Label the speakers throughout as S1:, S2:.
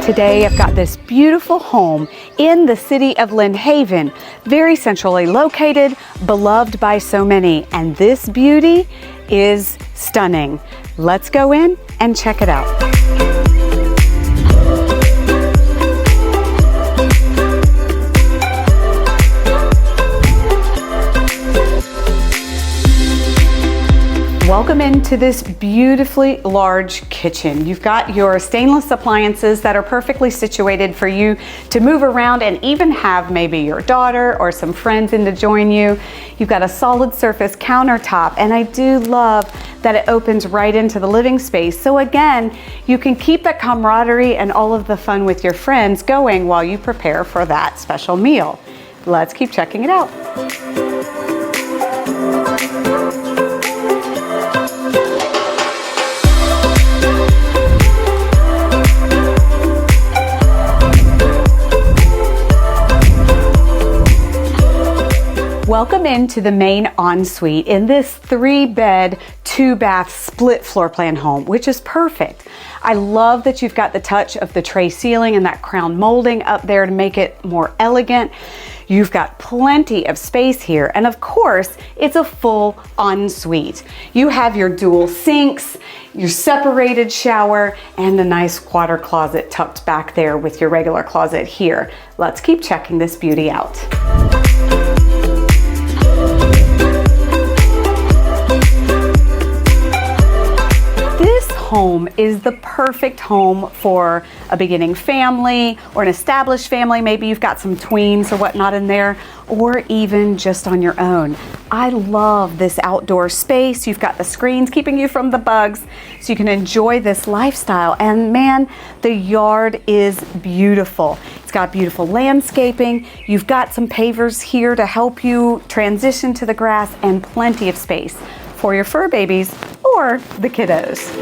S1: Today I've got this beautiful home in the city of Lynn Haven, very centrally located, beloved by so many, and this beauty is stunning. Let's go in and check it out. Welcome into this beautifully large kitchen. You've got your stainless appliances that are perfectly situated for you to move around and even have maybe your daughter or some friends in to join you. You've got a solid surface countertop, and I do love that it opens right into the living space. So again, you can keep that camaraderie and all of the fun with your friends going while you prepare for that special meal. Let's keep checking it out. Welcome into the main ensuite in this 3-bed, 2-bath split floor plan home, which is perfect. I love that you've got the touch of the tray ceiling and that crown molding up there to make it more elegant. You've got plenty of space here, and of course, it's a full ensuite. You have your dual sinks, your separated shower, and a nice water closet tucked back there with your regular closet here. Let's keep checking this beauty out. Home is the perfect home for a beginning family or an established family. Maybe you've got some tweens or whatnot in there, or even just on your own. I love this outdoor space. You've got the screens keeping you from the bugs so you can enjoy this lifestyle. And man, the yard is beautiful. It's got beautiful landscaping. You've got some pavers here to help you transition to the grass, and plenty of space for your fur babies or the kiddos.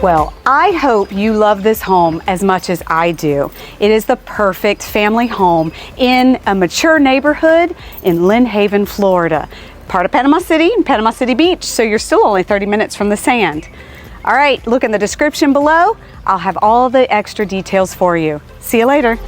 S1: Well, I hope you love this home as much as I do. It is the perfect family home in a mature neighborhood in Lynn Haven, Florida. Part of Panama City and Panama City Beach, so you're still only 30 minutes from the sand. All right, look in the description below. I'll have all the extra details for you. See you later.